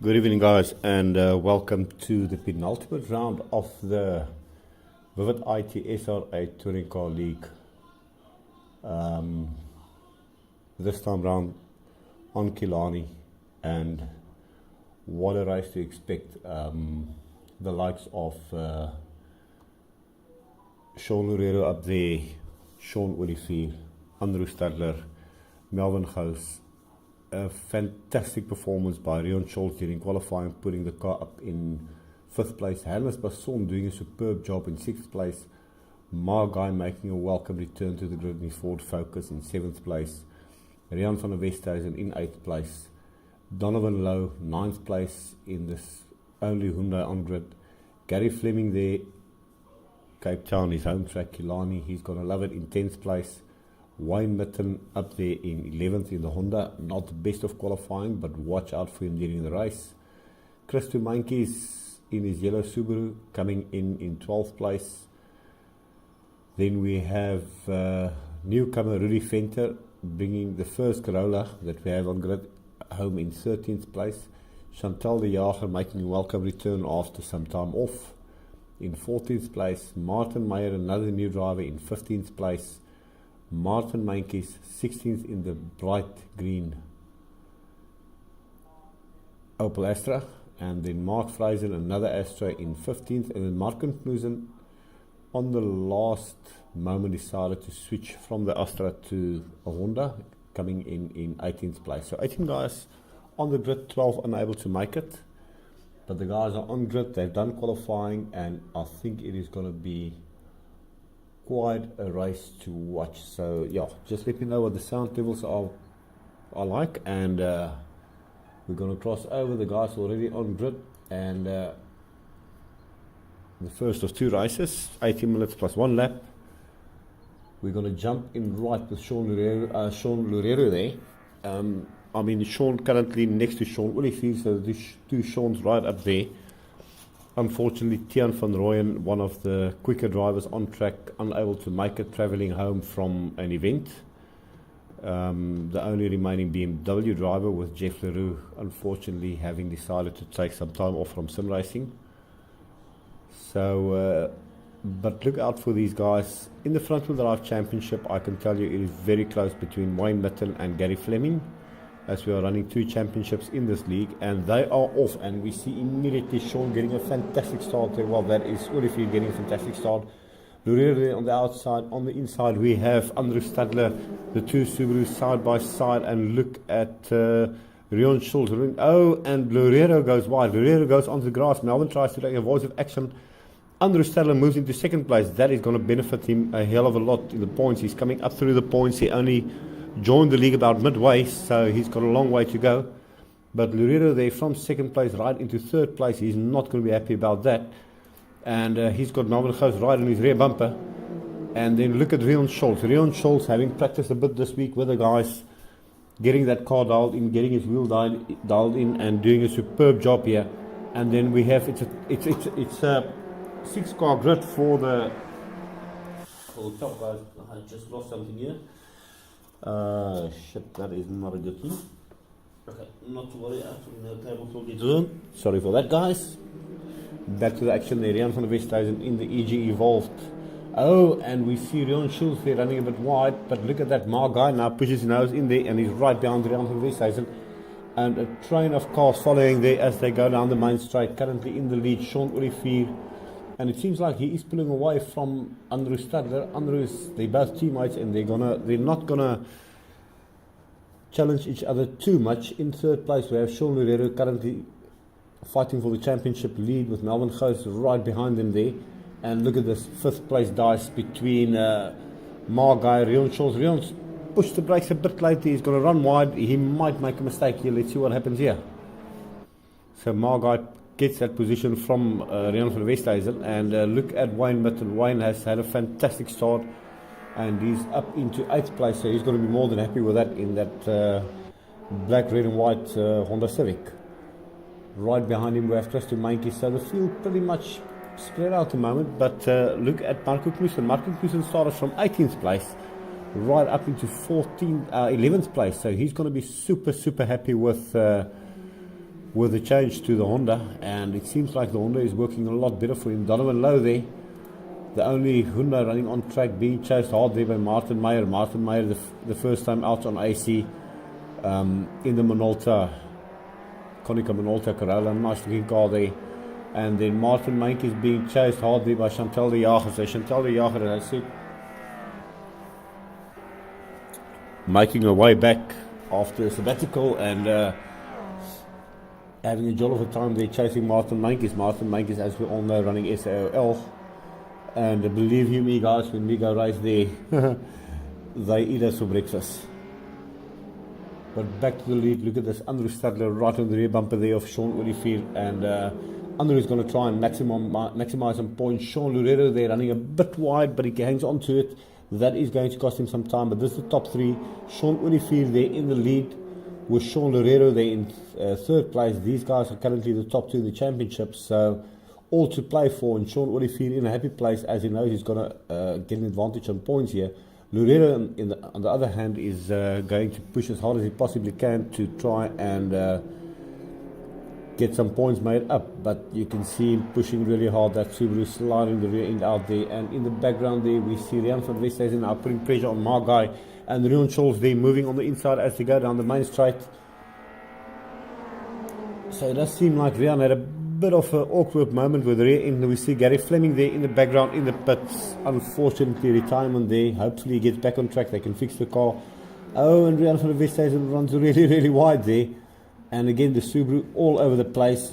Good evening, guys, and welcome to the penultimate round of the Vivid ITSR8 Touring Car League. This time round on Killarney, and what a race to expect. The likes of Sean Loureiro up there, Sean Olivier, Andrew Stadler, Melvin Gous. A fantastic performance by Rion Schultz during qualifying, putting the car up in 5th place. Hannes Basson doing a superb job in 6th place. Margai making a welcome return to the grid in his Ford Focus in 7th place. Rian van der Westhuizen in 8th place. Donovan Lowe 9th place in this only Hyundai on grid. Gary Fleming there, Cape Town, his home track, Killarney, he's going to love it in 10th place. Wayne Mitten up there in 11th in the Honda, not the best of qualifying, but watch out for him during the race. Chris Tumankis in his yellow Subaru coming in 12th place. Then we have newcomer Rudy Venter bringing the first Corolla that we have on grid home in 13th place. Chantal de Jager making a welcome return after some time off in 14th place. Martin Meyer, another new driver, in 15th place. Martin Meintjes 16th in the bright green Opel Astra, and then Mark Fraser, another Astra, in 15th, and then Mark Knudsen on the last moment decided to switch from the Astra to a Honda, coming in 18th place. So 18 guys on the grid, 12 unable to make it, but the guys are on grid, they've done qualifying, and I think it is going to be quite a race to watch. So yeah, just let me know what the sound levels are like, and we're going to cross over. The guys already on grid, and the first of two races, 80 minutes plus 1 lap. We're going to jump in right with Sean Loureiro there. I mean, Sean currently next to Sean Olivier, so these two Sean's right up there. Unfortunately, Tian van Rooyen, one of the quicker drivers on track, unable to make it, travelling home from an event. The only remaining BMW driver with Jeff Leroux, unfortunately, having decided to take some time off from sim racing. So, but look out for these guys. In the front wheel drive championship, I can tell you it is very close between Wayne Mitten and Gary Fleming, as we are running 2 championships in this league, and they are off, and we see immediately Sean getting a fantastic start there. Well, that is Olivier getting a fantastic start. Loureiro on the outside. On the inside we have Andrew Stadler, the two Subarus side by side, and look at Rion Schultz. Oh, and Loureiro goes wide. Loureiro goes onto the grass. Melvin tries to take a voice of action. Andrew Stadler moves into 2nd place. That is going to benefit him a hell of a lot in the points. He's coming up through the points. He only joined the league about midway, so he's got a long way to go. But Loureiro there from 2nd place right into 3rd place. He's not going to be happy about that. And he's got Melvin Gous right in his rear bumper. And then look at Rion Schultz. Rion Schultz, having practiced a bit this week with the guys, getting that car dialed in, getting his wheel dialed in, and doing a superb job here. And then we have it's a 6-car grid for the top guys. I just lost something here. Shit, that is not a good thing. Okay, not to worry, the table will get on. Sorry for that, guys. Back to the action there. Rian van der Westhuizen in the EG Evolved. Oh, and we see Rion Schultz there running a bit wide, but look at that. Margai now pushes his nose in there, and he's right behind Rian van der Westhuizen. And a train of cars following there as they go down the main straight. Currently in the lead, Sean Olivier. And it seems like he is pulling away from Andrew Stadler. They're both teammates, and they're not gonna challenge each other too much. In 3rd place we have Sean Loureiro currently fighting for the championship lead with Melvin Gous right behind them there. And look at this 5th place dice between Margai, Rion Schultz. Rion's pushed the brakes a bit later. He's going to run wide. He might make a mistake here. Let's see what happens here. So Margai gets that position from Rian van der Westhuizen, and look at Wayne Mitten. Wayne has had a fantastic start, and he's up into 8th place, so he's going to be more than happy with that in that black, red and white Honda Civic. Right behind him we have Chris Tumankis, so the field pretty much spread out at the moment, but look at Marco Knudsen. Marco Knudsen started from 18th place right up into 11th place, so he's going to be super happy with with the change to the Honda, and it seems like the Honda is working a lot better for him. Donovan Lowe there, the only Honda running on track, being chased hard there by Martin Meyer. Martin Meyer, the first time out on AC in the Minolta, Konica Minolta Corolla, nice looking car there. And then Martin Meink is being chased hard there by Chantal de Jager. So Chantal de Jager, as I said, making her way back after a sabbatical and having a jolly of a time there chasing Martin Meink. Martin Meink is, as we all know, running SAOL. And believe you me, guys, when we go race there, they eat us for breakfast. But back to the lead, look at this, Andrew Stadler right on the rear bumper there of Sean Olivier, and Andrew is going to try and maximize some points. Sean Loureiro there running a bit wide, but he hangs on to it. That is going to cost him some time, but this is the top three. Sean Olivier there in the lead, with Sean Loureiro there in third place. These guys are currently the top two in the championship, so all to play for, and Sean Olivier in a happy place, as he knows he's going to get an advantage on points here. Loureiro, on the other hand, is going to push as hard as he possibly can to try and get some points made up, but you can see him pushing really hard. That Subaru sliding the rear end out there, and in the background there we see Rian van Westhuizen now putting pressure on my guy, and Rion Scholz there moving on the inside as they go down the main straight. So it does seem like Rian had a bit of an awkward moment with the rear end. We see Gary Fleming there in the background in the pits. Unfortunately, retirement there. Hopefully he gets back on track, they can fix the car. Oh, and Rian van Westhuizen runs really wide there. And again, the Subaru all over the place.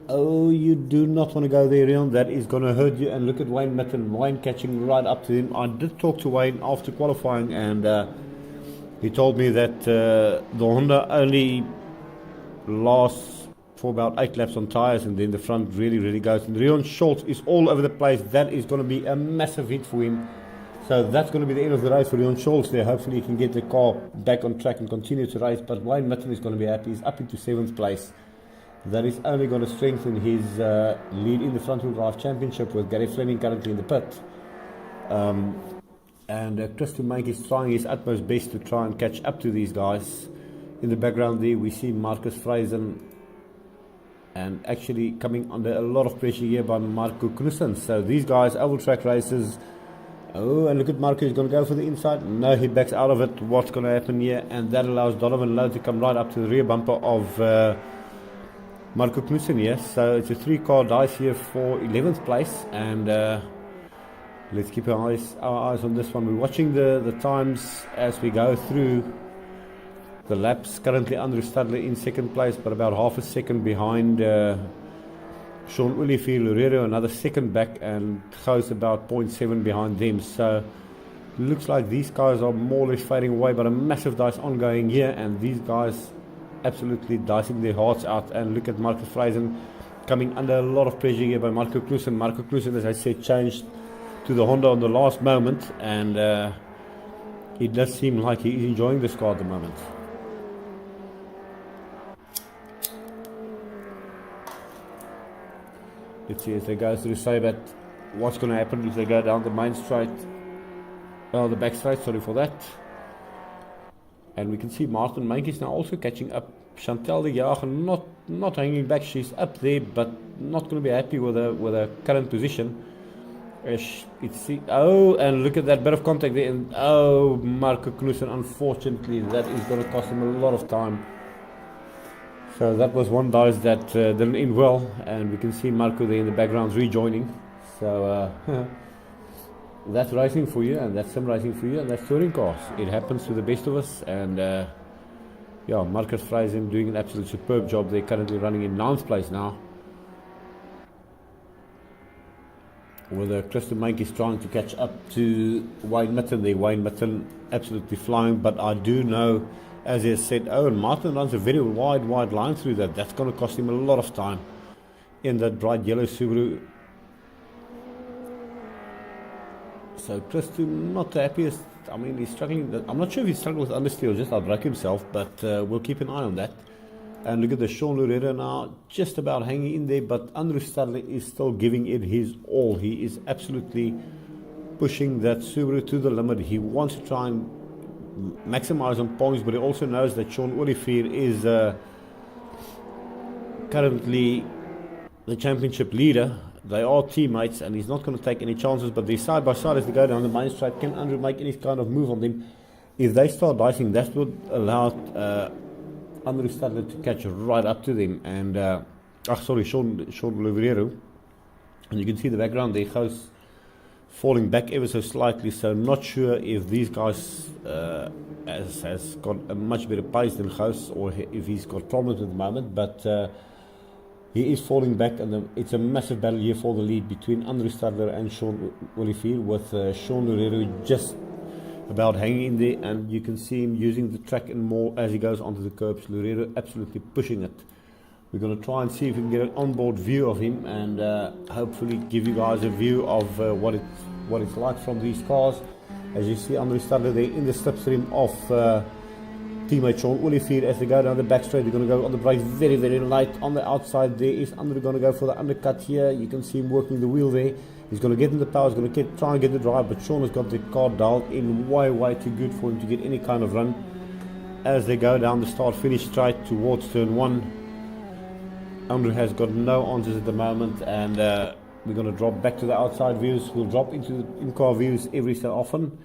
Oh, you do not want to go there, Rion. That is going to hurt you. And look at Wayne Mitten. Wayne catching right up to him. I did talk to Wayne after qualifying, and he told me that the Honda only lasts for about 8 laps on tyres, and then the front really goes. And Rion Scholz is all over the place. That is going to be a massive hit for him. So that's going to be the end of the race for Rion Scholz there. Hopefully he can get the car back on track and continue to race. But Wayne Mitten is going to be happy. He's up into 7th place. That is only going to strengthen his lead in the front-wheel drive championship, with Gary Fleming currently in the pit. And Christian Meink is trying his utmost best to try and catch up to these guys. In the background there we see Marcus Friesen, and actually coming under a lot of pressure here by Marco Knudsen. So these guys, oval track races. Oh, and look at Marco, he's going to go for the inside. No, he backs out of it. What's going to happen here? And that allows Donovan Lowe to come right up to the rear bumper of Marco Knudsen here. So it's a 3-car dice here for 11th place. And let's keep our eyes on this one. We're watching the times as we go through the laps. Currently Andrew Stadler in 2nd place, but about half a second behind Sean Olivier. Loureiro another second back, and goes about 0.7 behind them. So looks like these guys are more or less fading away, but a massive dice ongoing here, and these guys absolutely dicing their hearts out. And look at Marcus Friesen coming under a lot of pressure here by Marco Knudsen. Marco Knudsen, as I said, changed to the Honda on the last moment, and it does seem like he is enjoying this car at the moment. Let's see as they go through Sabat what's going to happen if they go down the main straight, the back straight, sorry for that. And we can see Martin Meink is now also catching up. Chantal de Jager not hanging back, she's up there, but not going to be happy with her current position. Oh, and look at that bit of contact there, and oh, Marco Knudsen, unfortunately that is going to cost him a lot of time. So that was one dice that didn't end well, and we can see Marco there in the background rejoining. So that's racing for you, and that's sim racing for you, and that's touring cars. It happens to the best of us, and yeah, Marcus Friesen doing an absolute superb job. They're currently running in 9th place now. With Christian Meink is trying to catch up to Wayne Mitten there. Wayne Mitten absolutely flying, but I do know, as he has said, oh, and Martin runs a very wide line through that. That's going to cost him a lot of time in that bright yellow Subaru. So Christian not the happiest. I mean, he's struggling. I'm not sure if he's struggling with understeer or just outbreak himself, but we'll keep an eye on that. And look at the Sean Loureiro now, just about hanging in there, but Andrew Stadler is still giving it his all. He is absolutely pushing that Subaru to the limit. He wants to try and maximize on points, but he also knows that Sean Olivier is currently the championship leader. They are teammates, and he's not going to take any chances, but they're side by side as they go down the main straight. Can Andrew make any kind of move on them? If they start dicing, that would allow Andrew Stadler to catch right up to them. And Sean Loverero. And you can see the background there, goes falling back ever so slightly. So not sure if these guys has got a much better pace than Gous, or if he's got problems at the moment. But he is falling back, and it's a massive battle here for the lead between Andrew Stadler and Sean Olivier, with Sean Loverero just about hanging in there, and you can see him using the track and more as he goes onto the curbs. Loverero absolutely pushing it. We're going to try and see if we can get an onboard view of him, and hopefully give you guys a view of what it's like from these cars. As you see, Andrew Stadler there in the slipstream of teammate Sean Olivier as they go down the back straight. They're going to go on the brakes very, very light. On the outside there is Andrew going to go for the undercut here. You can see him working the wheel there. He's going to get in the power, he's going to try and get the drive, but Sean has got the car dialed in way too good for him to get any kind of run as they go down the start-finish straight towards turn 1. Andrew has got no answers at the moment, and we're going to drop back to the outside views. We'll drop into the in-car views every so often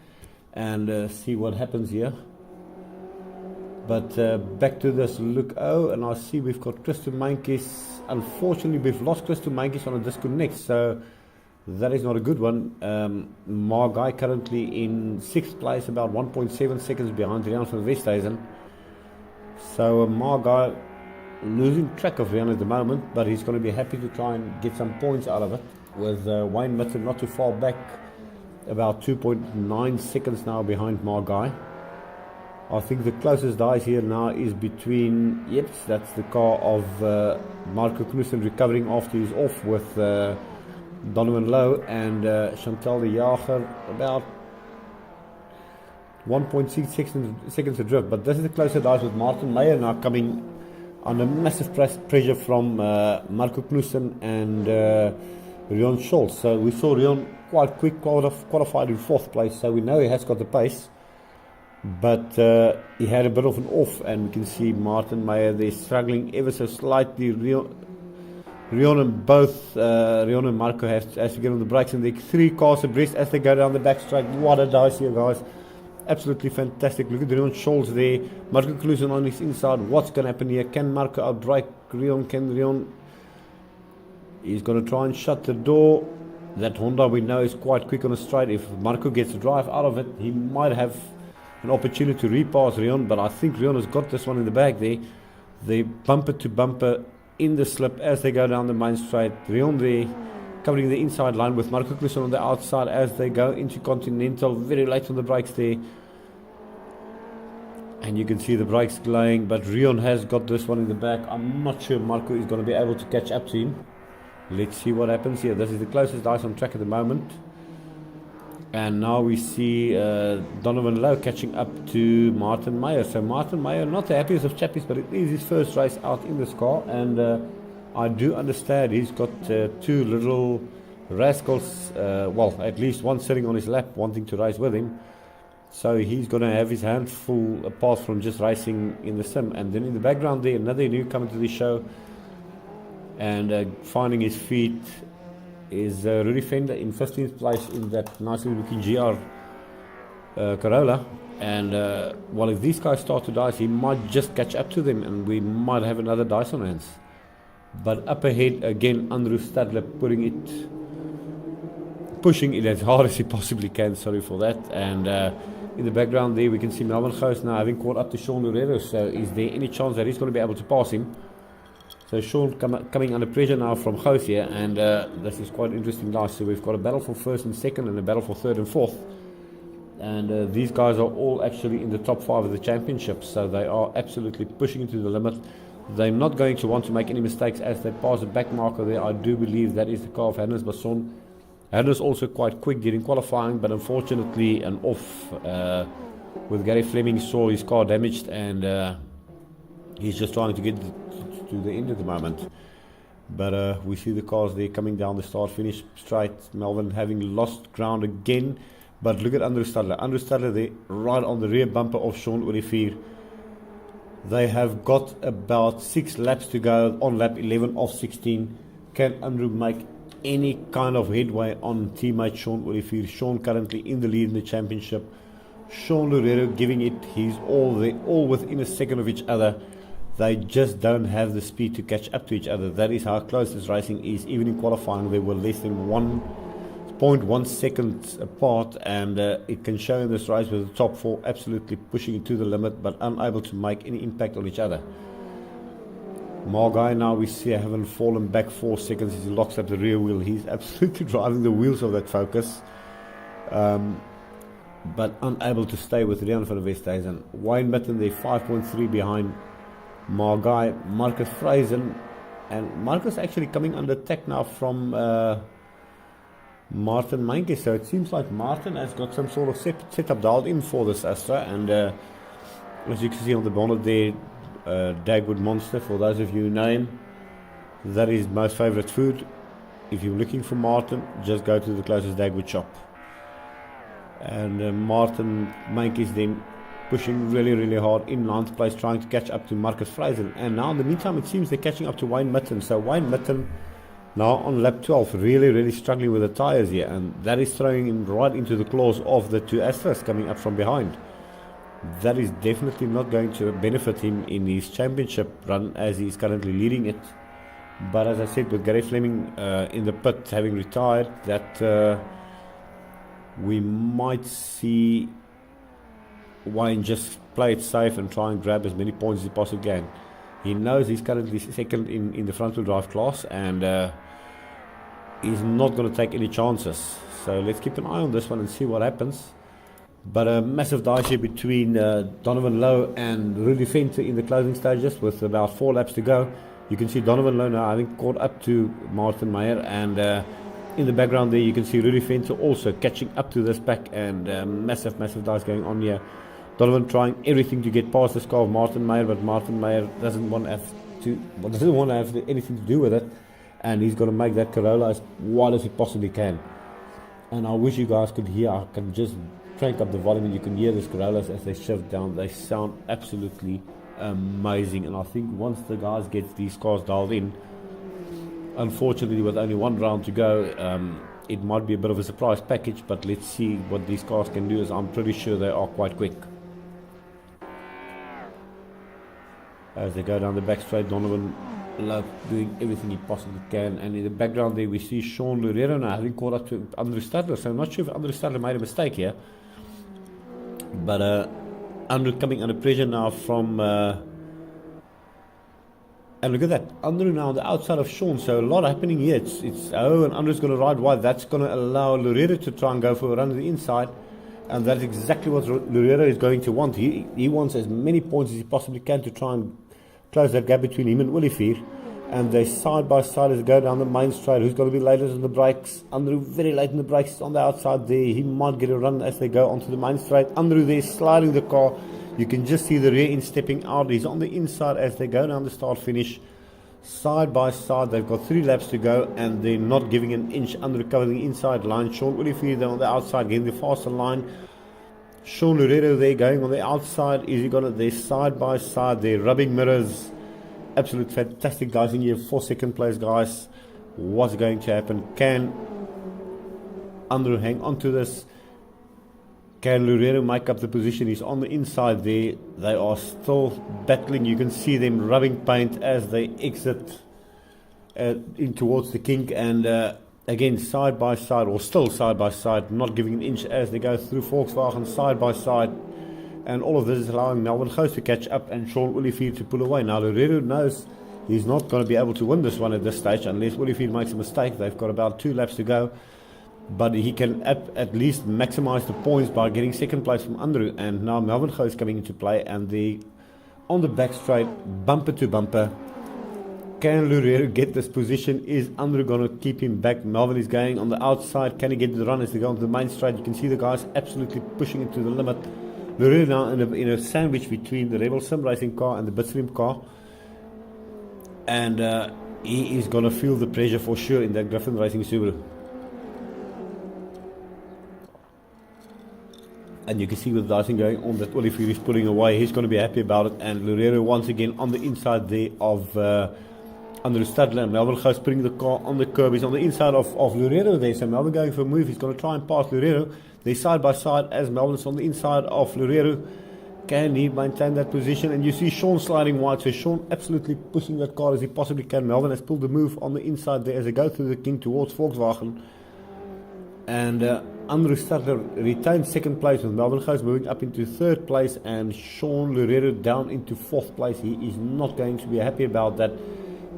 and see what happens here. But back to this look. Oh, and I see we've got Christo Mankis. Unfortunately, we've lost Christo Mankis on a disconnect, so that is not a good one. Margai currently in 6th place, about 1.7 seconds behind Rian van Westhuizen. So Margai losing track of Rian at the moment, but he's going to be happy to try and get some points out of it, with Wayne Mitten not too far back, about 2.9 seconds now behind Margai. I think the closest dice here now is between, yes, that's the car of Marco Knudsen recovering after he's off with Donovan Lowe and Chantal de Jager, about 1.6 seconds adrift. But this is the closer dice with Martin Meyer now coming under massive pressure from Marco Knudsen and Rion Scholz. So we saw Rion quite quick, qualified in 4th place, so we know he has got the pace. But he had a bit of an off, and we can see Martin Meyer there struggling ever so slightly. Rion and Marco has to get on the brakes, and they're 3 cars abreast as they go down the back straight. What a dice here, guys. Absolutely fantastic. Look at Rion Scholz there. Marco Knudsen on his inside. What's going to happen here? Can Marco outbrake Rion? Can Rion? He's going to try and shut the door. That Honda we know is quite quick on a straight. If Marco gets a drive out of it, he might have an opportunity to repass Rion, but I think Rion has got this one in the bag there. They bumper to bumper in the slip as they go down the main straight. Rion there covering the inside line with Marco Knudsen on the outside as they go into Continental, very late on the brakes there. And you can see the brakes glowing, but Rion has got this one in the back. I'm not sure Marco is going to be able to catch up to him. Let's see what happens here. This is the closest dice on track at the moment. And now we see Donovan Lowe catching up to Martin Meyer. So Martin Meyer, not the happiest of chappies, but it is his first race out in this car. And I do understand he's got 2 little rascals, well, at least one sitting on his lap wanting to race with him. So he's going to have his hands full apart from just racing in the sim. And then in the background there, another newcomer to the show and finding his feet is Rudy Fender in 15th place in that nicely looking GR Corolla. And well, if these guys start to dice, he might just catch up to them and we might have another dice on hands. But up ahead again, Andrew Stadler pushing it as hard as he possibly can, sorry for that. And in the background there we can see Melvin Gous now having caught up to Sean Loverero. So is there any chance that he's going to be able to pass him? So Sean coming under pressure now from Gous here, and this is quite interesting dice. So we've got a battle for 1st and 2nd and a battle for 3rd and 4th. And these guys are all actually in the top 5 of the championship, so they are absolutely pushing into the limit. They're not going to want to make any mistakes as they pass the back marker there. I do believe that is the car of Hannes Basson. Hannes also quite quick getting qualifying, but unfortunately an off with Gary Fleming saw his car damaged, and he's just trying to get to the end at the moment. But we see the cars there coming down the start-finish straight. Melvin having lost ground again. But look at Andrew Stadler. Andrew Stadler there right on the rear bumper of Sean Olivier. They have got about 6 laps to go on lap 11 of 16. Can Andrew make any kind of headway on teammate Sean Olivier? Sean currently in the lead in the championship. Sean Loureiro giving it his all. They're all within a second of each other. They just don't have the speed to catch up to each other. That is how close this racing is. Even in qualifying, they were less than 1.1 seconds apart, and it can show in this race with the top four absolutely pushing it to the limit, but unable to make any impact on each other. Margai now we see haven't fallen back 4 seconds as he locks up the rear wheel. He's absolutely driving the wheels of that Focus. But unable to stay with Rian van der Westhuizen. Wayne Mitten, they're 5.3 behind Margai, Marcus Frazen, and Marcus actually coming under attack now from Martin Meinke. So it seems like Martin has got some sort of setup dialed in for this Astra, and as you can see on the bonnet there, Dagwood Monster, for those of you who know him, that is most favourite food. If you're looking for Martin, just go to the closest Dagwood shop. And Martin Meinke is then pushing really hard in 9th place, trying to catch up to Marcus Frazen. And now in the meantime it seems they're catching up to Wayne Mitten. So Wayne Mitten now on lap 12, really struggling with the tyres here, and that is throwing him right into the claws of the two Astras coming up from behind. That is definitely not going to benefit him in his championship run, as he is currently leading it. But as I said, with Gary Fleming in the pit having retired, that we might see Wayne just play it safe and try and grab as many points as he possibly can. He knows he's currently second in the front wheel drive class, and he's not going to take any chances. So let's keep an eye on this one and see what happens. But a massive dice here between Donovan Lowe and Rudy Venter in the closing stages with about 4 laps to go. You can see Donovan Lowe now having caught up to Martin Meyer, and in the background there you can see Rudy Venter also catching up to this pack, and massive dice going on here. Donovan trying everything to get past this car of Martin Meyer, but Martin Meyer doesn't want to have anything to do with it, and he's going to make that Corolla as wide as he possibly can. And I wish you guys could hear. I can just crank up the volume and you can hear these Corollas as they shift down. They sound absolutely amazing, and I think once the guys get these cars dialed in, unfortunately with only 1 round to go, it might be a bit of a surprise package, but let's see what these cars can do, as I'm pretty sure they are quite quick. As they go down the back straight, Donovan Love doing everything he possibly can, and in the background there we see Sean Loureiro now having caught up to Andrew Stadler. So I'm not sure if Andrew Stadler made a mistake here, but Andrew coming under pressure now from and look at that, Andrew now on the outside of Sean, so a lot happening here. It's and Andrew's going to ride wide. That's going to allow Loureiro to try and go for a run to the inside, and that's exactly what Loureiro is going to want. He wants as many points as he possibly can to try and close that gap between him and Olivier, and they side by side as they go down the main straight. Who's going to be latest on the brakes? Andrew very late in the brakes on the outside there. He might get a run as they go onto the main straight. Andrew there sliding the car. You can just see the rear end stepping out. He's on the inside as they go down the start finish. Side by side, they've got 3 laps to go, and they're not giving an inch. Andrew covering the inside line. Sean Olivier there on the outside getting the faster line. Sean Loureiro there going on the outside. Is he got it there side by side? They're rubbing mirrors. Absolute fantastic guys in here for second place, guys. What's going to happen? Can Andrew hang on to this? Can Loureiro make up the position? He's on the inside there. They are still battling. You can see them rubbing paint as they exit in towards the kink, and again side by side, or still side by side, not giving an inch as they go through Volkswagen side by side, and all of this is allowing Melvin Gous to catch up and Sean Olivier to pull away. Now Loureiro knows he's not going to be able to win this one at this stage unless Olivier makes a mistake. They've got about 2 laps to go, but he can at least maximize the points by getting second place from Andrew. And now Melvin Gous coming into play, and on the back straight, bumper to bumper. Can Loureiro get this position? Is Andrew going to keep him back? Melvin is going on the outside. Can he get the run as they go onto the main straight? You can see the guys absolutely pushing it to the limit. Loureiro now in a sandwich between the Rebel Sim Racing car and the Bitstream car, and he is going to feel the pressure for sure in that Griffin Racing Subaru. And you can see with the dicing going on that Olivier is pulling away. He's going to be happy about it. And Loureiro once again on the inside there of Andrew Stadler. And Melvin Gous putting the car on the curb. He's on the inside of Loureiro there. So Melvin going for a move. He's going to try and pass Loureiro. They're side by side as Melvin's on the inside of Loureiro. Can he maintain that position? And you see Sean sliding wide. So Sean absolutely pushing that car as he possibly can. Melvin has pulled the move on the inside there as they go through the King towards Volkswagen. And Andrew Stadler retains second place with Melvin Gous moving up into third place and Sean Loureiro down into fourth place. He is not going to be happy about that.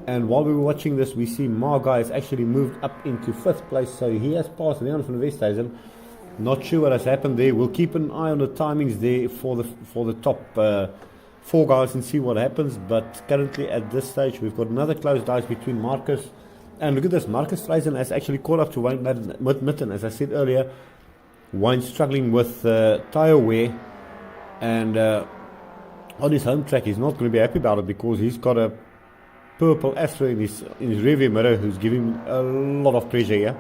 And while we were watching this, we see Marga has actually moved up into fifth place. So he has passed Leon van Westhuizen. Not sure what has happened there. We'll keep an eye on the timings there for the top four guys and see what happens. But currently at this stage, we've got another close dice between Marcus. And look at this, Marcus Friesen has actually caught up to Wayne Mitten. As I said earlier, Wayne struggling with tyre wear. And on his home track, he's not going to be happy about it because he's got a purple Astra in his rearview mirror who's giving him a lot of pressure here.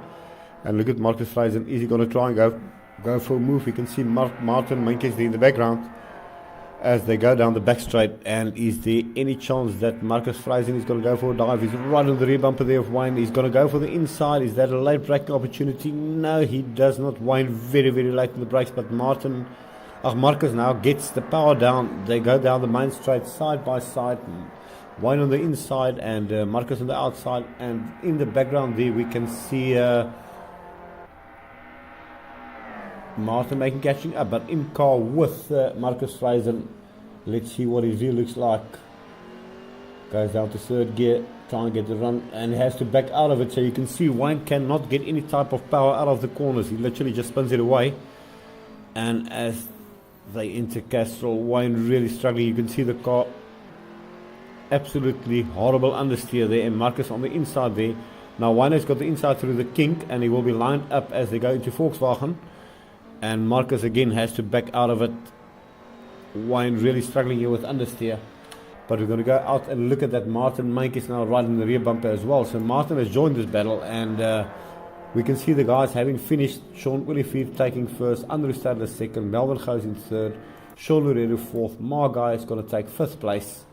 And look at Marcus Friesen. Is he going to try and go for a move? You can see Martin Meintjes there in the background as they go down the back straight. And is there any chance that Marcus Friesen is going to go for a dive? He's right on the rear bumper there of Wayne. He's going to go for the inside. Is that a late braking opportunity? No, he does not. Wayne very, very late in the brakes. But Marcus now gets the power down. They go down the main straight side by side. Wayne on the inside and Marcus on the outside. And in the background there we can see Martin catching up, but in car with Marcus Friesen. Let's see what his view looks like. Goes down to third gear, trying to get the run, and has to back out of it. So you can see Wayne cannot get any type of power out of the corners. He literally just spins it away. And as they enter Castrol, Wayne really struggling. You can see the car absolutely horrible understeer there, and Marcus on the inside there. Now Wayne has got the inside through the kink, and he will be lined up as they go into Volkswagen. And Marcus again has to back out of it. Wayne really struggling here with understeer. But we're going to go out and look at that. Martin Meintjes now right in the rear bumper as well. So Martin has joined this battle. And we can see the guys having finished. Sean Olivier taking first. Andrew Stadler second. Melvin Gous in third. Sean Loureiro fourth. Marga is going to take fifth place.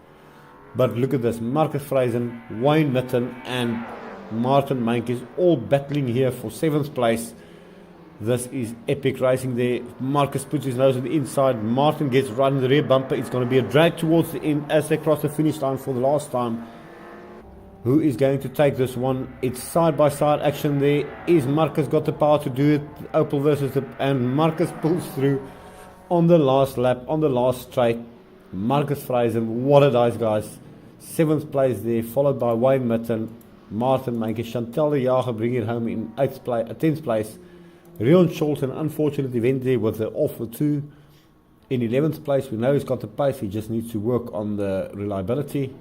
But look at this. Marcus Friesen, Wayne Mitten and Martin Meintjes all battling here for seventh place. This is epic racing there. Marcus puts his nose on the inside. Martin gets right in the rear bumper. It's going to be a drag towards the end as they cross the finish line for the last time. Who is going to take this one? It's side-by-side action there. Is Marcus got the power to do it? Opel versus and Marcus pulls through on the last lap, on the last straight. Marcus Friesen, what a dice, guys. Seventh place there, followed by Wayne Mitten, Martin Meintjes, Chantal de Jager bring it home in 10th place. Rion Scholz, an unfortunate event there with the off for 2. In 11th place, we know he's got the pace, he just needs to work on the reliability.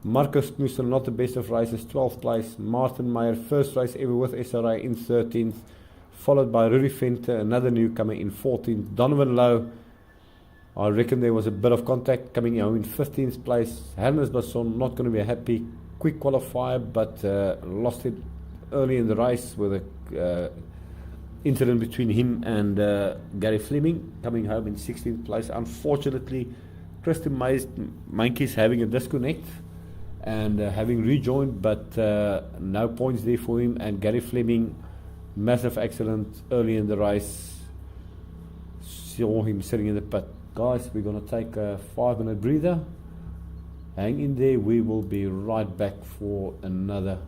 Marcus Knusser, not the best of races, 12th place. Martin Meyer, first race ever with SRA in 13th. Followed by Rudy Venter, another newcomer in 14th. Donovan Lowe, I reckon there was a bit of contact coming home in 15th place. Hermes Basson, not going to be a happy quick qualifier, but lost it early in the race with a incident between him and Gary Fleming, coming home in 16th place. Unfortunately, Christian Meintjes having a disconnect and having rejoined, but no points there for him. And Gary Fleming, massive accident early in the race. Saw him sitting in the pit. Guys, we're going to take a 5-minute breather. Hang in there. We will be right back for another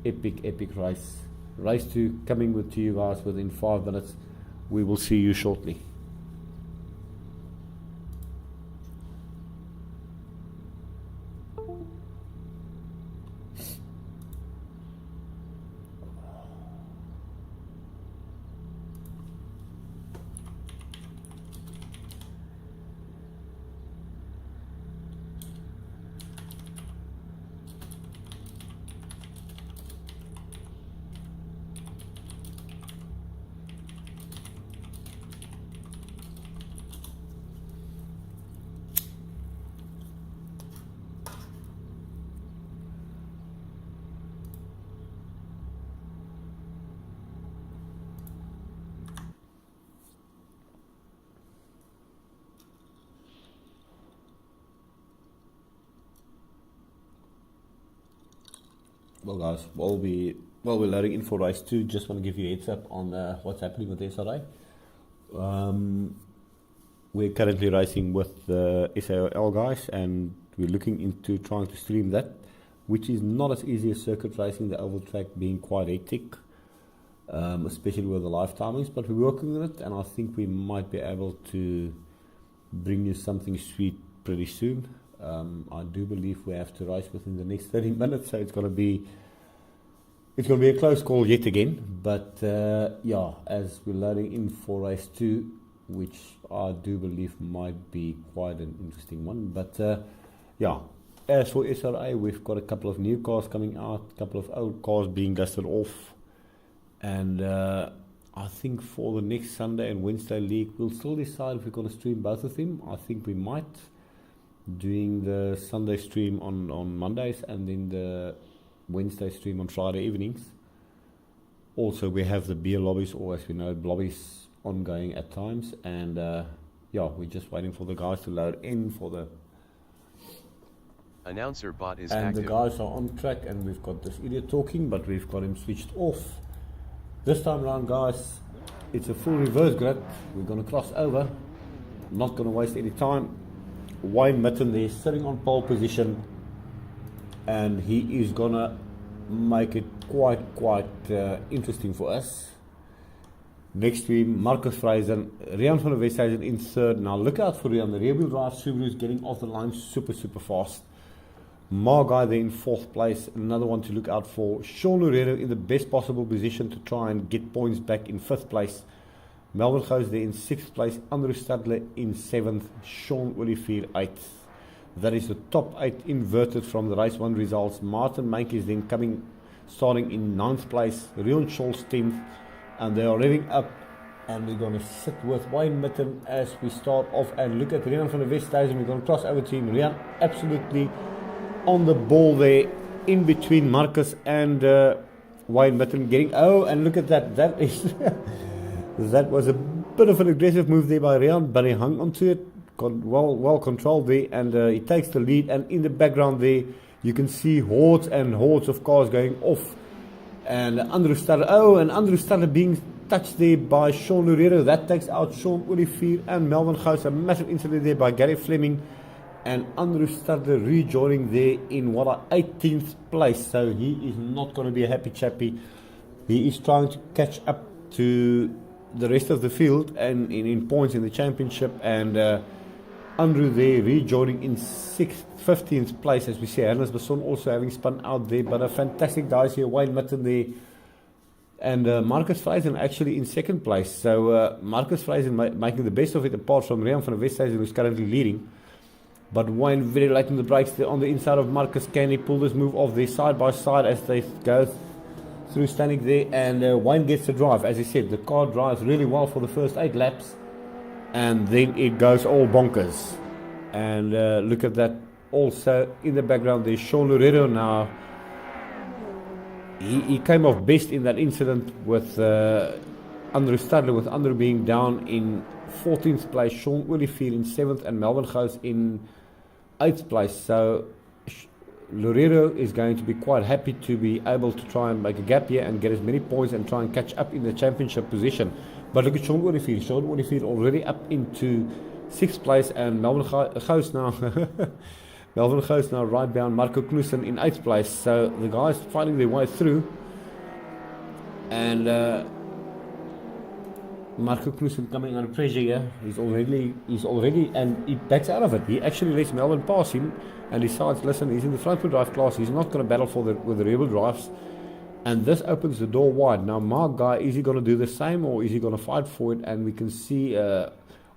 epic race. Race 2 coming to you guys within 5 minutes. We will see you shortly. Well, guys, while we're loading in for race 2, just want to give you a heads up on what's happening with SRA. We're currently racing with the SAOL guys, and we're looking into trying to stream that, which is not as easy as circuit racing, the oval track being quite hectic, especially with the live timings, but we're working on it, and I think we might be able to bring you something sweet pretty soon. I do believe we have to race within the next 30 minutes, so it's going to be a close call yet again. But yeah, as we're loading in for race 2, which I do believe might be quite an interesting one. But yeah, as for SRA, we've got a couple of new cars coming out, a couple of old cars being dusted off, and I think for the next Sunday and Wednesday league, we'll still decide if we're going to stream both of them. I think we might, doing the Sunday stream on Mondays and then the Wednesday stream on Friday evenings. Also, we have the beer lobbies, or as we know, lobbies ongoing at times, and yeah, we're just waiting for the guys to load in for the announcer bot is and active. The guys are on track, and we've got this idiot talking, but we've got him switched off. This time around, guys, it's a full reverse grid. We're going to cross over, not going to waste any time. Wayne Mitten there sitting on pole position, and he is going to make it quite interesting for us. Next to him, Marcus Fraser, Rian van der Westhuizen in third. Now look out for Rian, the rear wheel drive Subaru is getting off the line super fast. Margai there in fourth place, another one to look out for. Sean Loureiro in the best possible position to try and get points back in fifth place. Melvin Gous there in sixth place, Andrew Stadler in seventh, Sean Olivier eighth. That is the top 8 inverted from the race 1 results. Martin Mank is then starting in 9th place, Rion Scholz 10th, and they are revving up, and we're going to sit with Wayne Mitten as we start off and look at Rian van der Westhuizen. We're going to cross over to him. Rian absolutely on the ball there, in between Marcus and Wayne Mitten getting, oh, and look at that, that is that was a bit of an aggressive move there by Rian, but he hung onto it, got well controlled there, and he takes the lead. And in the background there, you can see hordes and hordes of cars going off, and Andrew Stadler being touched there by Sean Loureiro. That takes out Sean Olivier and Melvin Gous. A massive incident there by Gary Fleming, and Andrew Stadler rejoining there in 18th place. So he is not going to be a happy chappy. He is trying to catch up to the rest of the field and in points in the championship, and Andrew there rejoining in 15th place, as we see. Hannes Besson also having spun out there, but a fantastic dice here. Wayne Mitten there, and Marcus Fraser actually in second place. So Marcus Fraser making the best of it, apart from Rian van der Westhuizen, who's currently leading. But Wayne very light on the brakes there on the inside of Marcus. Can he pull this move off there side by side as they go through Stanek there, and Wayne gets the drive. As he said, the car drives really well for the first 8 laps, and then it goes all bonkers. And look at that. Also in the background there's Sean Loureiro now. He came off best in that incident with Andrew Stadler, with Andrew being down in 14th place, Sean Olivier in 7th, and Melvin Gous in 8th place. So Loureiro is going to be quite happy to be able to try and make a gap here and get as many points and try and catch up in the championship position. But look at Sean Olivier. Sean Olivier already up into 6th place, and Melvin Gous now Melvin Gous now right down Marco Knudsen in 8th place. So the guys fighting their way through, and Marco Knudsen coming under pressure here. He's already, and he backs out of it. He actually lets Melvin pass him and decides, listen, he's in the front wheel drive class. He's not going to battle with the rear wheel drives. And this opens the door wide. Now, Mark Guy, is he going to do the same, or is he going to fight for it? And we can see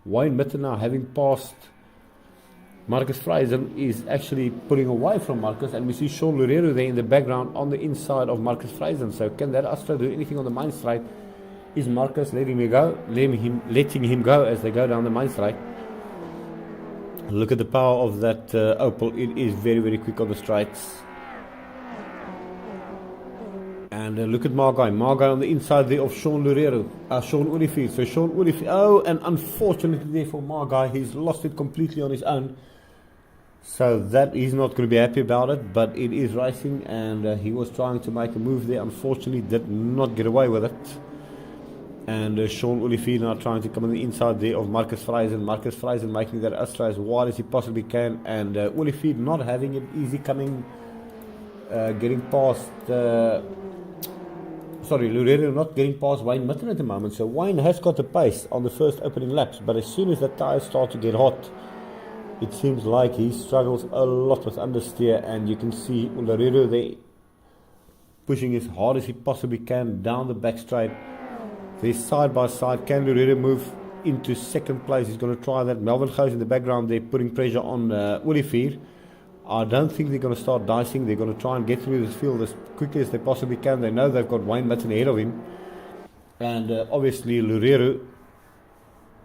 Wayne Mitten now having passed Marcus Fraser is actually pulling away from Marcus, and we see Sean Loureiro there in the background on the inside of Marcus Fraser. So can that Astra do anything on the main straight? Is Marcus letting him go as they go down the main straight? Look at the power of that Opel. It is very quick on the straights. And look at Margai on the inside there of Sean Loureiro, Sean Olivier. So Sean Olivier, oh, and unfortunately there for Margai, he's lost it completely on his own. So that he's not going to be happy about it, but it is racing, and he was trying to make a move there. Unfortunately, did not get away with it. And Sean Olivier now trying to come on the inside there of Marcus Friesen. Marcus Friesen making that Astra as wide as he possibly can, and Olivier not having it easy coming, getting past. Loureiro not getting past Wayne Mitten at the moment. So Wayne has got the pace on the first opening laps, but as soon as the tyres start to get hot, it seems like he struggles a lot with understeer, and you can see Loureiro there pushing as hard as he possibly can down the back straight. They're side by side. Can Loureiro move into second place? He's going to try that. Melvin Gous in the background, they're putting pressure on Olivier. I don't think they're going to start dicing. They're going to try and get through this field as quickly as they possibly can. They know they've got Wayne Mitten ahead of him. And obviously Loureiro,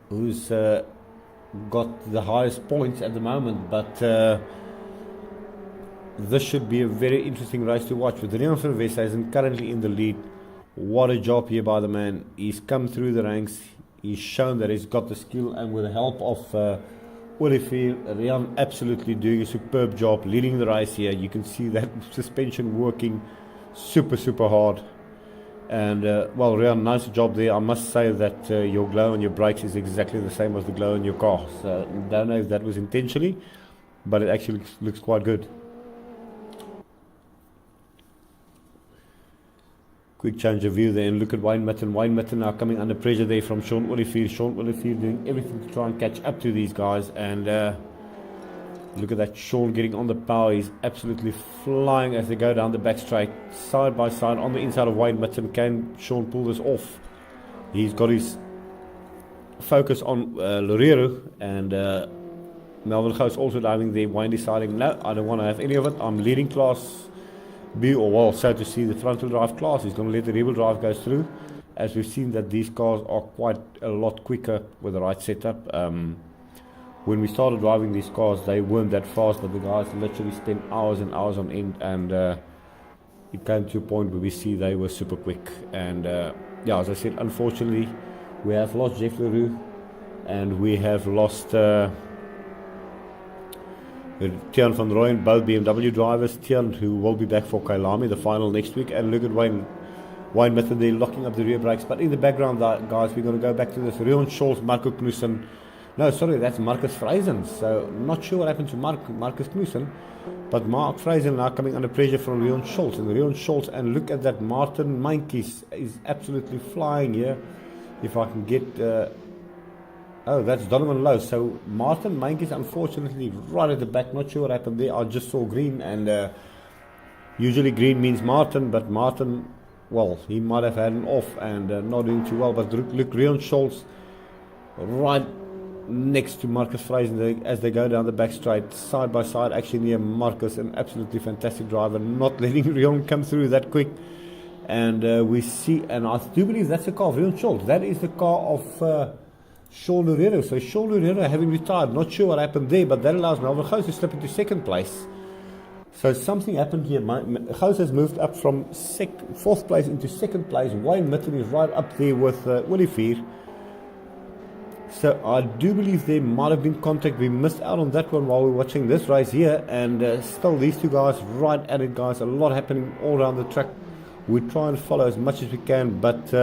who's got the highest points at the moment. But this should be a very interesting race to watch. With Rian van Westhuizen currently in the lead. What a job here by the man. He's come through the ranks. He's shown that he's got the skill, and with the help of Olivier, Rian absolutely doing a superb job leading the race here. You can see that suspension working super hard. And well, Rian, nice job there. I must say that your glow on your brakes is exactly the same as the glow in your car. So don't know if that was intentionally, but it actually looks quite good. Quick change of view there, and look at Wayne Mitten. Wayne Mitten now coming under pressure there from Sean Olivier. Sean Olivier doing everything to try and catch up to these guys, and look at that, Sean getting on the power. He's absolutely flying as they go down the back straight, side by side on the inside of Wayne Mitten. Can Sean pull this off? He's got his focus on Loureiro, and Melvin Gous also diving there. Wayne deciding, no, I don't want to have any of it. I'm leading class B, or well, so to see the front wheel drive class. He's going to let the rear wheel drive go through, as we've seen that these cars are quite a lot quicker with the right setup. When we started driving these cars, they weren't that fast, but the guys literally spent hours and hours on end, and it came to a point where we see they were super quick. And yeah, as I said, unfortunately we have lost Jeff Leroux, and we have lost Tian van Rooyen, both BMW drivers. Tian, who will be back for Kailami, the final next week. And look at Wayne Mitten, they're locking up the rear brakes. But in the background, guys, we're going to go back to this. Rion Scholz, Marco Knudsen. No, sorry, that's Marcus Friesen. So, not sure what happened to Marcus Knudsen. But Mark Friesen now coming under pressure from Rion Scholz. And Rion Scholz, and look at that, Martin Meintjes is absolutely flying here. If I can get... oh, that's Donovan Lowe. So Martin Meintjes, unfortunately, right at the back. Not sure what happened there. I just saw green, and usually green means Martin, but Martin, well, he might have had an off and not doing too well. But look, Rion Scholz right next to Marcus Friesen as they go down the back straight, side by side, actually near Marcus. An absolutely fantastic driver, not letting Rion come through that quick. And we see, and I do believe that's the car of Rion Scholz. That is the car of Sean Loureiro. So Sean Loureiro having retired, not sure what happened there, but that allows Melvin Gous to slip into second place. So something happened here. Gous has moved up from fourth place into second place. Wayne Mitten is right up there with Olivier. So I do believe there might have been contact. We missed out on that one while we were watching this race here, and still these two guys right at it, guys. A lot happening all around the track. We try and follow as much as we can, but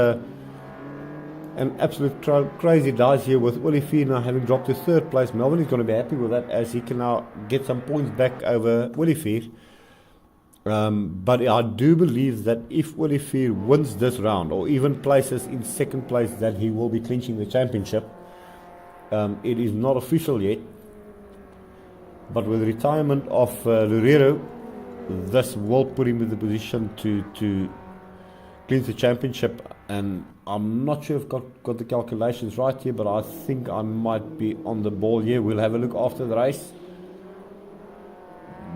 an absolute crazy dice here with Olivier now having dropped to third place. Melvin is going to be happy with that, as he can now get some points back over Olivier. But I do believe that if Olivier wins this round, or even places in second place, that he will be clinching the championship. It is not official yet, but with the retirement of Loureiro, this will put him in the position to clinch the championship. And I'm not sure if I've got the calculations right here, but I think I might be on the ball here. We'll have a look after the race.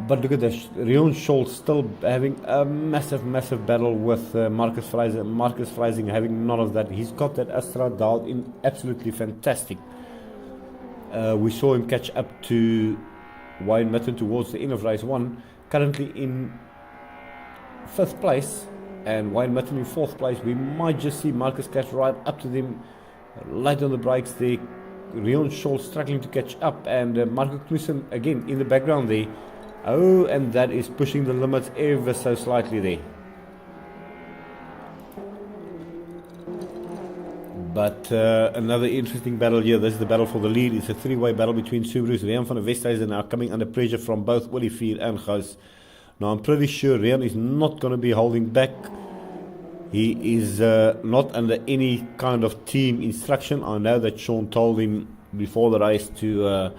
But look at this, Rion Scholz still having a massive battle with Marcus Friesen. Marcus Friesen having none of that. He's got that Astra dialed in absolutely fantastic. We saw him catch up to Wayne Mitten towards the end of race 1. Currently in 5th place, and Wayne Mitten in 4th place. We might just see Marcus catch right up to them, light on the brakes there, Rion Scholl struggling to catch up, and Marco Knudsen again in the background there. Oh, and that is pushing the limits ever so slightly there. But another interesting battle here. This is the battle for the lead. It's a three-way battle between Subarus. Rian van der Westhuizen now coming under pressure from both Olivier and Gous. Now I'm pretty sure Rian is not going to be holding back. He is not under any kind of team instruction. I know that Sean told him before the race to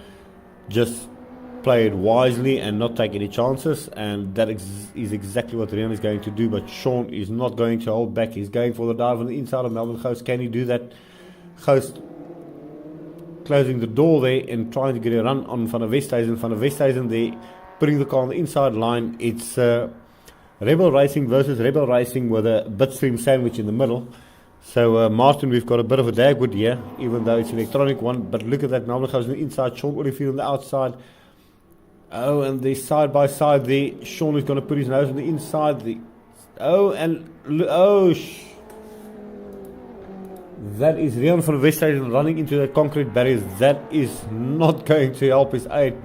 just play it wisely and not take any chances, and that is exactly what Rian is going to do. But Sean is not going to hold back. He's going for the dive on the inside of Melvin Gous. Can he do that? Gous closing the door there and trying to get a run on Van der Westhuizen. Van der Westhuizen there putting the car on the inside line. It's Rebel Racing versus Rebel Racing with a Bitstream sandwich in the middle. So Martin, we've got a bit of a Dagwood here, even though it's an electronic one. But look at that, Melvin Gous on the inside, Sean Olivier on the outside. Oh, and the side by side there, Sean is going to put his nose on the inside. That is Rian van der Westhuizen running into the concrete barriers. That is not going to help his aid.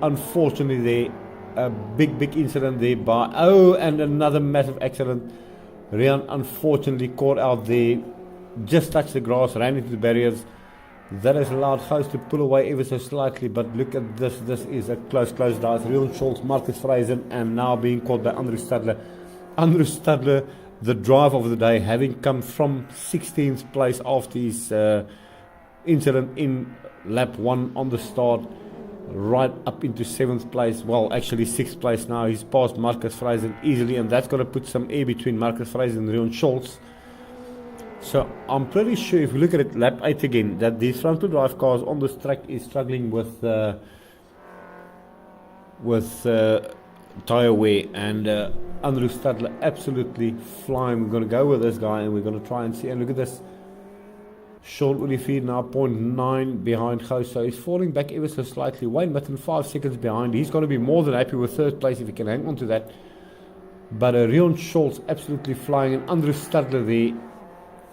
Unfortunately, there, a big incident there and another massive accident. Rian unfortunately caught out there, just touched the grass, ran into the barriers. That has allowed Gous to pull away ever so slightly, but look at this. This is a close dive. Rion Scholl, Marcus Fraser, and now being caught by Andrew Stadler. Andrew Stadler, the driver of the day, having come from 16th place after his incident in lap 1 on the start, right up into 7th place. Well, actually 6th place now. He's passed Marcus Fraser easily, and that's going to put some air between Marcus Fraser and Rion Scholl. So I'm pretty sure if you look at it, lap 8 again, that these front-wheel drive cars on this track is struggling with tyre wear, and Andrew Stadler absolutely flying. We're going to go with this guy and we're going to try and see. And look at this, Sean Olivier now 0.9 behind Gous, so he's falling back ever so slightly. Wayne Mitten 5 seconds behind. He's going to be more than happy with 3rd place if he can hang on to that. But Rion Scholl absolutely flying, and Andrew Stadler there.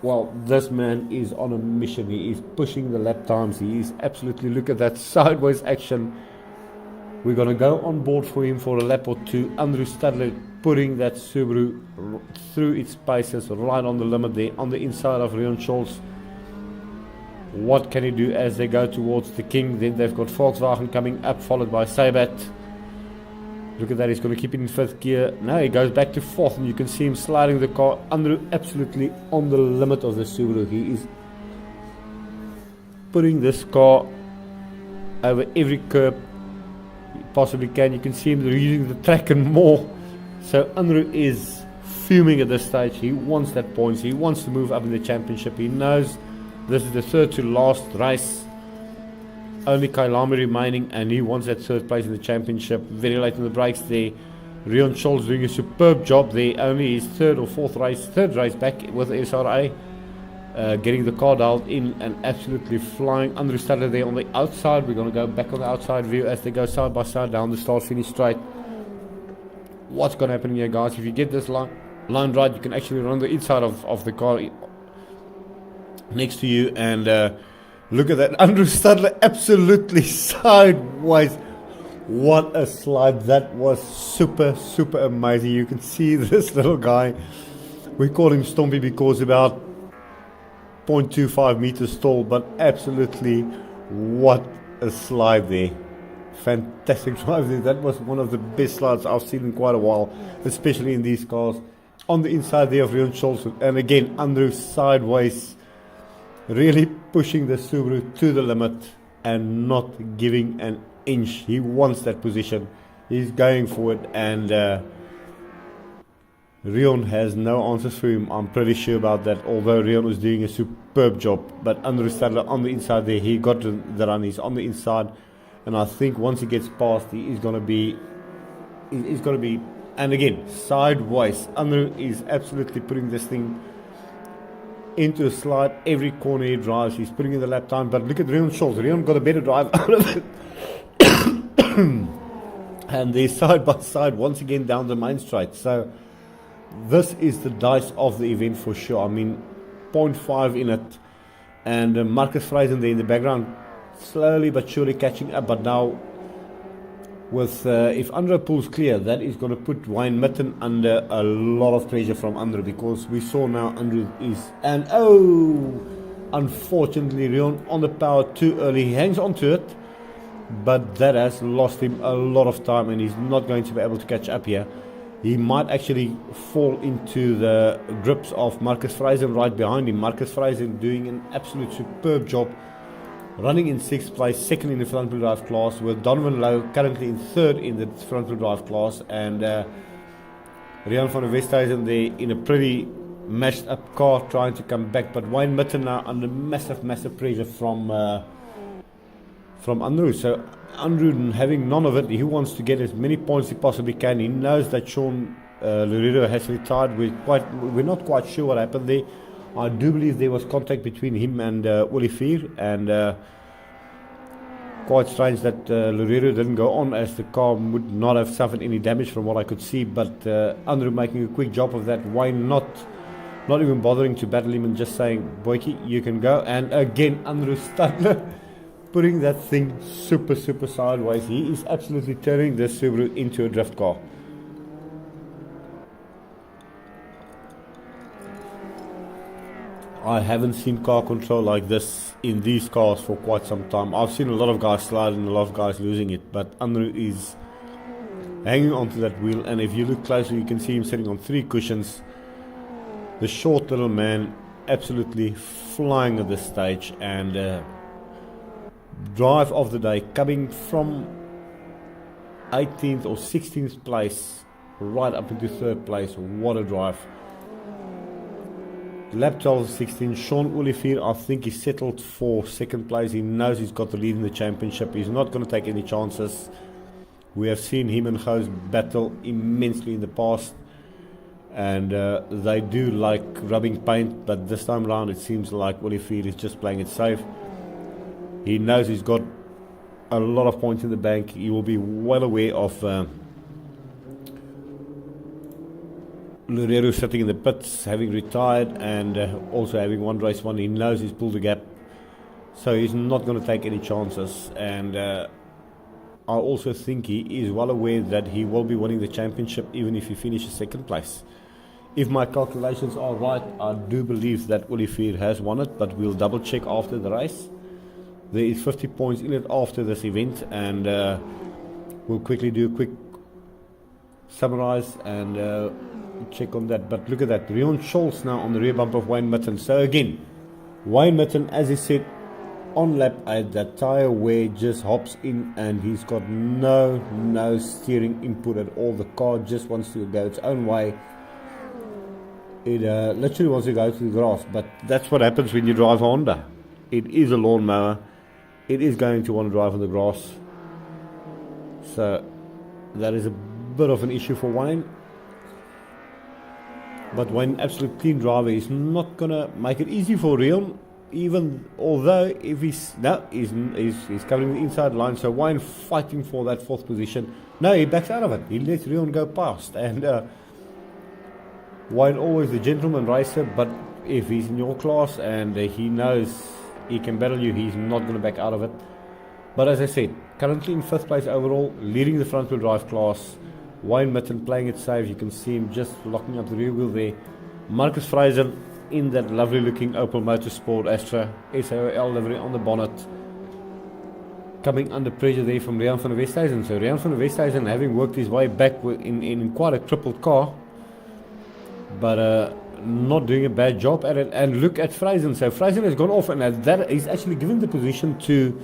Well, this man is on a mission. He is pushing the lap times. He is absolutely, look at that sideways action. We're going to go on board for him for a lap or two. Andrew Stadler putting that Subaru through its paces, right on the limit there, on the inside of Rion Scholl. What can he do as they go towards the King? Then they've got Volkswagen coming up, followed by Sabat. Look at that, he's going to keep it in 5th gear. Now he goes back to 4th, and you can see him sliding the car. Andrew absolutely on the limit of the Subaru. He is putting this car over every curb he possibly can. You can see him using the track and more. So Andrew is fuming at this stage. He wants that points. He wants to move up in the championship. He knows this is the 3rd to last race. Only Kailami remaining, and he wants that 3rd place in the championship. Very late in the brakes there. Rion Scholl doing a superb job there. Only his 3rd or 4th race back with SRA. Getting the car dialed in and absolutely flying. Andrew Stadler there on the outside. We're going to go back on the outside view as they go side by side down the start-finish straight. What's going to happen here, guys? If you get this line right, you can actually run the inside of the car next to you, and look at that, Andrew Stadler absolutely sideways. What a slide. That was super amazing. You can see this little guy, we call him Stompy because about 0.25 meters tall, but absolutely what a slide there. Fantastic drive there. That was one of the best slides I've seen in quite a while, especially in these cars. On the inside there of Rion Scholl, and again Andrew sideways, really pushing the Subaru to the limit and not giving an inch. He wants that position. He's going for it, and Rion has no answers for him. I'm pretty sure about that, although Rion was doing a superb job. But Andrew Stadler on the inside there, he got the run. He's on the inside, and I think once he gets past, he is going to be, and again, sideways. Andrew is absolutely putting this thing into a slide. Every corner he drives, he's putting in the lap time. But look at Rion Scholl. Rion got a better drive out of it. And they're side by side once again down the main straight. So this is the dice of the event for sure. I mean, 0.5 in it. And Marcus Fraser there in the background slowly but surely catching up. But now, with if Andrew pulls clear, that is going to put Wayne Mitten under a lot of pressure from Andrew, because we saw now Andrew is, and unfortunately Rion on the power too early. He hangs on to it, but that has lost him a lot of time, and he's not going to be able to catch up here. He might actually fall into the grips of Marcus Fraser right behind him. Marcus Fraser doing an absolute superb job, running in 6th place, second in the front wheel drive class, with Donovan Lowe currently in 3rd in the front wheel drive class, and Rian van der Westhuizen there in a pretty mashed up car trying to come back. But Wayne Mitten now under massive pressure from Andrew. So Andrew, having none of it, he wants to get as many points he possibly can. He knows that Sean Loureiro has retired. We're not quite sure what happened there. I do believe there was contact between him and Olivier, and quite strange that Loureiro didn't go on, as the car would not have suffered any damage from what I could see. But Andrew making a quick job of that. Wayne not even bothering to battle him and just saying, Boykie, you can go. And again, Andrew Stadler putting that thing super sideways. He is absolutely turning this Subaru into a drift car. I haven't seen car control like this in these cars for quite some time. I've seen a lot of guys sliding, a lot of guys losing it, but Andrew is hanging onto that wheel, and if you look closely you can see him sitting on 3 cushions. The short little man absolutely flying at this stage, and drive of the day, coming from 18th or 16th place right up into 3rd place. What a drive. Lap 12:16, Sean Olivier, I think he's settled for 2nd place. He knows he's got the lead in the championship. He's not going to take any chances. We have seen him and Gous battle immensely in the past, and they do like rubbing paint, but this time around it seems like Olivier is just playing it safe. He knows he's got a lot of points in the bank. He will be well aware of Loureiro sitting in the pits, having retired, and also having one race won. He knows he's pulled the gap, so he's not going to take any chances. And I also think he is well aware that he will be winning the championship even if he finishes 2nd place. If my calculations are right, I do believe that Olivier has won it, but we'll double check after the race. There is 50 points in it after this event, and we'll quickly do a quick summarize and check on that. But look at that, Rion Scholz now on the rear bumper of Wayne Mitten. So again, Wayne Mitten, as he said on lap 8, that tyre wear just hops in, and he's got no steering input at all. The car just wants to go its own way. It literally wants to go to the grass, but that's what happens when you drive a Honda. It is a lawnmower. It is going to want to drive on the grass. So that is a bit of an issue for Wayne. But Wayne, absolute clean driver, is not going to make it easy for Rion, even although if he's covering the inside line. So Wayne fighting for that 4th position. No, he backs out of it. He lets Rion go past. And Wayne, always the gentleman racer, but if he's in your class and he knows he can battle you, he's not going to back out of it. But as I said, currently in 5th place overall, leading the front wheel drive class. Wayne Mitten playing it safe. You can see him just locking up the rear wheel there. Marcus Fraser in that lovely looking Opel Motorsport Astra SAOL livery on the bonnet, coming under pressure there from Rian van der Westhuizen. So Rian van der Westhuizen, having worked his way back in quite a crippled car, but not doing a bad job at it. And look at Fraser. So Fraser has gone off, and that is actually giving the position to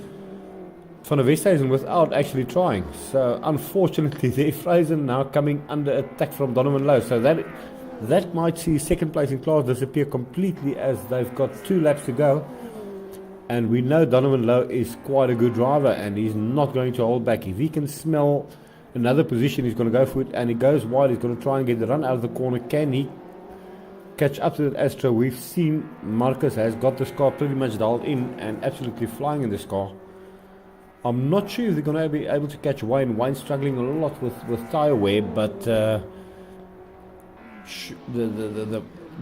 Van der Westhuizen without actually trying. So unfortunately there, Fraser now coming under attack from Donovan Lowe. So that might see 2nd place in class disappear completely, as they've got 2 laps to go. And we know Donovan Lowe is quite a good driver, and he's not going to hold back. If he can smell another position, he's going to go for it, and he goes wide. He's going to try and get the run out of the corner. Can he catch up to that Astra? We've seen Marcus has got this car pretty much dialed in and absolutely flying in this car. I'm not sure if they're going to be able to catch Wayne. Wayne's struggling a lot with tyre wear, but the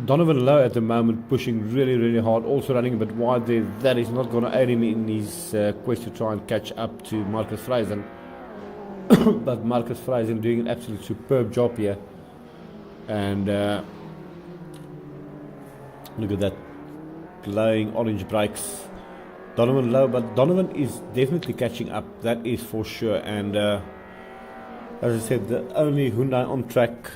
Donovan Lowe at the moment pushing really hard, also running a bit wide there. That is not going to aid him in his quest to try and catch up to Marcus Friesen. But Marcus Friesen doing an absolute superb job here. And look at that glowing orange brakes. Donovan Lowe, but Donovan is definitely catching up, that is for sure. And as I said, the only Hyundai on track,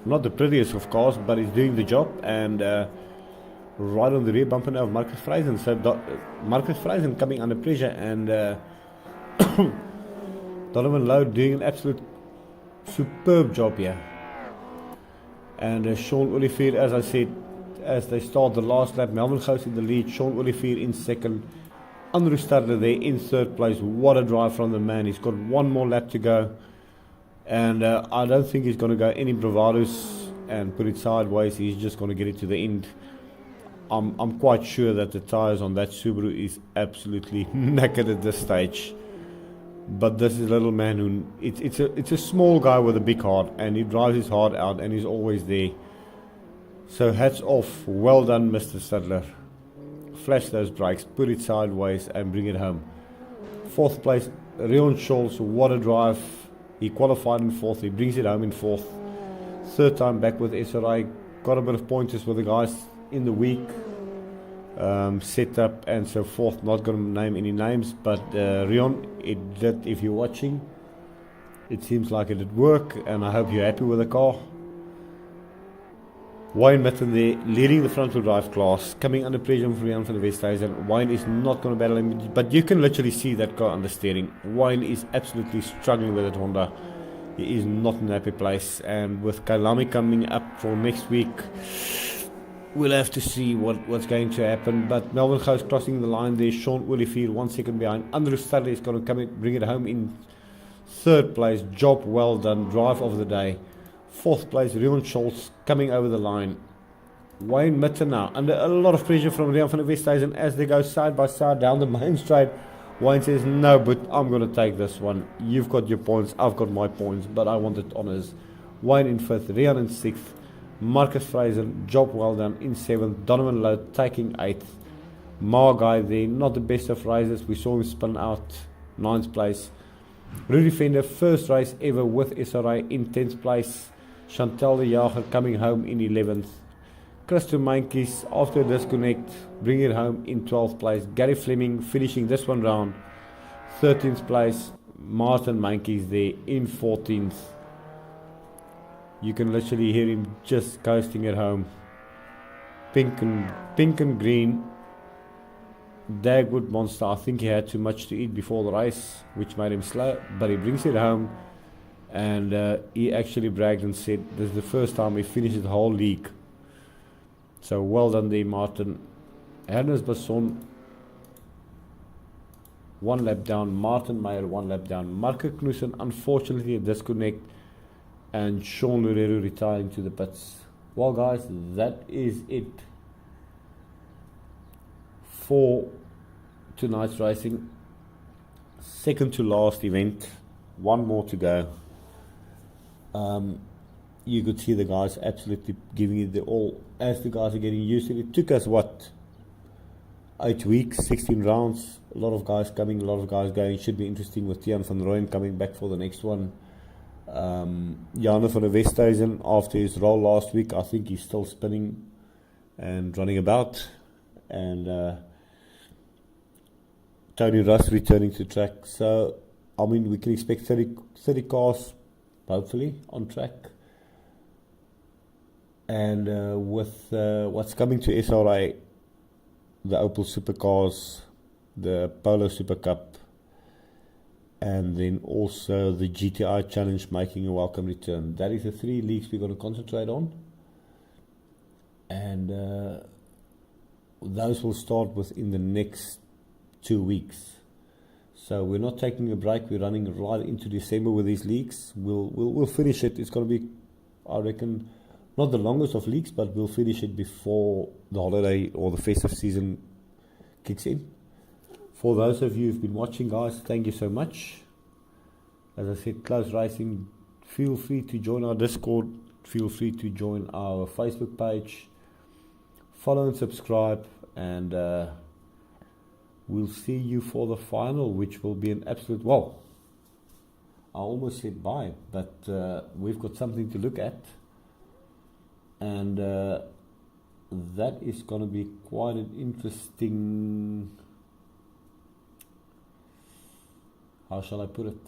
not the prettiest of course, but he's doing the job, and right on the rear bumper now of Marcus Friesen. So Marcus Friesen coming under pressure, and Donovan Lowe doing an absolute superb job here. And Sean Olivier, as I said, as they start the last lap, Melvin Gous in the lead, Sean Olivier in second, Andrew Stadler there in third place. What a drive from the man. He's got one more lap to go, and I don't think he's going to go any bravados and put it sideways. He's just going to get it to the end. I'm quite sure that the tyres on that Subaru is absolutely knackered at this stage. But this is a little man who, it's a small guy with a big heart, and he drives his heart out, and he's always there. So hats off, well done Mr. Stadler. Flash those brakes, put it sideways and bring it home. Fourth place, Rion Scholz, what a drive. He qualified in fourth, he brings it home in fourth. Third time back with SRI, got a bit of pointers with the guys in the week. Set up and so forth, not going to name any names, but Rion, it did, if you're watching, it seems like it did work, and I hope you're happy with the car. Wayne Mitten there, leading the front wheel drive class, coming under pressure from Rian van der Westhuizen. Wayne is not going to battle him, but you can literally see that car under steering. Wayne is absolutely struggling with it, Honda. He is not in a happy place, and with Kailami coming up for next week, we'll have to see what's going to happen. But Melvin Gous crossing the line there, Sean Olivier 1 second behind. Andrew Stadler is going to come in, bring it home in third place. Job well done, drive of the day. Fourth place, Rion Scholz coming over the line. Wayne Mitten now under a lot of pressure from Rian van der Westhuizen as they go side by side down the main straight. Wayne says, no, but I'm going to take this one. You've got your points, I've got my points, but I wanted honours. Wayne in fifth, Rian in sixth, Marcus Friesen, job well done in seventh, Donovan Lowe taking eighth. Marguy there, not the best of races, we saw him spin out ninth place. Rudy Fender, first race ever with SRI in 10th place. Chantal de Jager coming home in 11th. Christo Mankies, after a disconnect, bring it home in 12th place. Gary Fleming finishing this one round, 13th place. Martin Mankies there in 14th. You can literally hear him just coasting at home. Pink and green. Dagwood Monster, I think he had too much to eat before the race, which made him slow, but he brings it home. And he actually bragged and said this is the first time he finished the whole league. So well done there, Martin. Ernest Basson 1 lap down. Martin Meyer 1 lap down. Marco Knudsen unfortunately a disconnect, and Sean Loureiro retiring to the pits. Well guys, that is it for tonight's racing. Second to last event, one more to go. You could see the guys absolutely giving it the all as the guys are getting used to it. It took us 8 weeks, 16 rounds, a lot of guys coming, a lot of guys going. Should be interesting with Tiaan van Rooyen coming back for the next one. Janne van der Westhuizen, after his roll last week, I think he's still spinning and running about. And Tony Russ returning to track. So I mean, we can expect 30 cars hopefully on track. And with what's coming to SRI, the Opel Supercars, the Polo Super Cup, and then also the GTI Challenge making a welcome return. That is the 3 leagues we're going to concentrate on. And those will start within the next 2 weeks. So we're not taking a break. We're running right into December with these leagues. We'll finish it. It's going to be, I reckon, not the longest of leagues, but we'll finish it before the holiday or the festive season kicks in. For those of you who've been watching, guys, thank you so much. As I said, close racing. Feel free to join our Discord. feel free to join our Facebook page, follow and subscribe, and we'll see you for the final, which will be an absolute, well, I almost said bye, but we've got something to look at, and that is going to be quite an interesting, how shall I put it,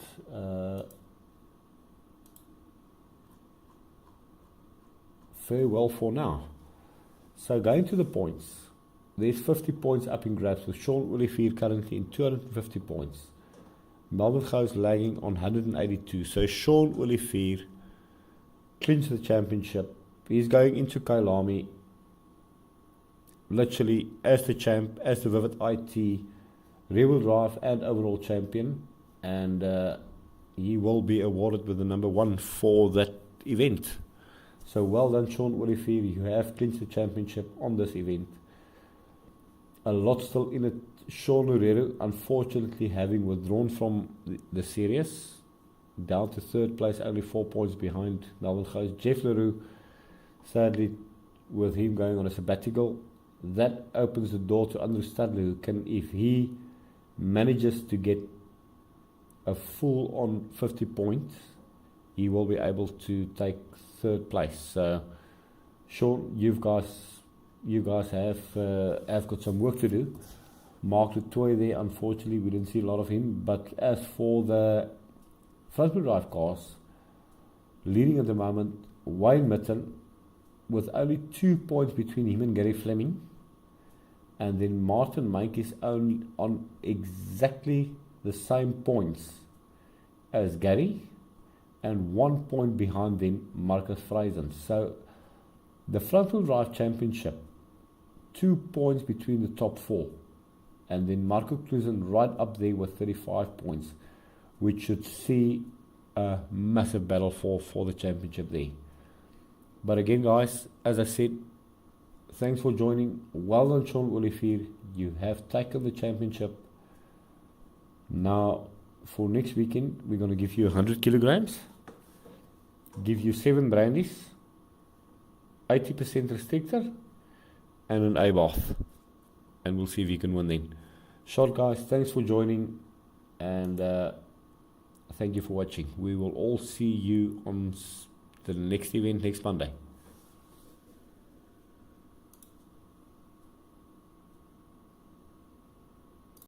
farewell for now. So going to the points, there's 50 points up in grabs with Sean Olivier currently in 250 points. Melvin Gouws lagging on 182. So Sean Olivier clinched the championship. He's going into Kailami literally as the champ, as the Vivid IT rear-wheel drive and overall champion, and he will be awarded with the number 1 for that event. So well done, Sean Olivier. You have clinched the championship on this event. A lot still in it. Sean Loureiro, unfortunately, having withdrawn from the series, down to 3rd place, only 4 points behind Melvin Gouws. Jeff Leroux, sadly, with him going on a sabbatical, that opens the door to Andrew Stadler, who can, if he manages to get a full on 50 points, he will be able to take 3rd place. So, Sean, you guys have got some work to do. Mark Latoy there, unfortunately, we didn't see a lot of him. But as for the front-wheel drive cars, leading at the moment, Wayne Mitten, with only 2 points between him and Gary Fleming. And then Martin Meink is only on exactly the same points as Gary, and 1 point behind them, Marcus Friesen. So the front-wheel drive championship, 2 points between the top 4, and then Marco Klusen right up there with 35 points, which should see a massive battle for the championship there. But again, guys, as I said, thanks for joining. Well done, Sean Olivier. You have taken the championship. Now, for next weekend, we're going to give you 100 kilograms, give you 7 brandies, 80% restrictor, and an A-bath. And we'll see if you can win then. Short, guys, thanks for joining, and thank you for watching. We will all see you on the next event next Monday.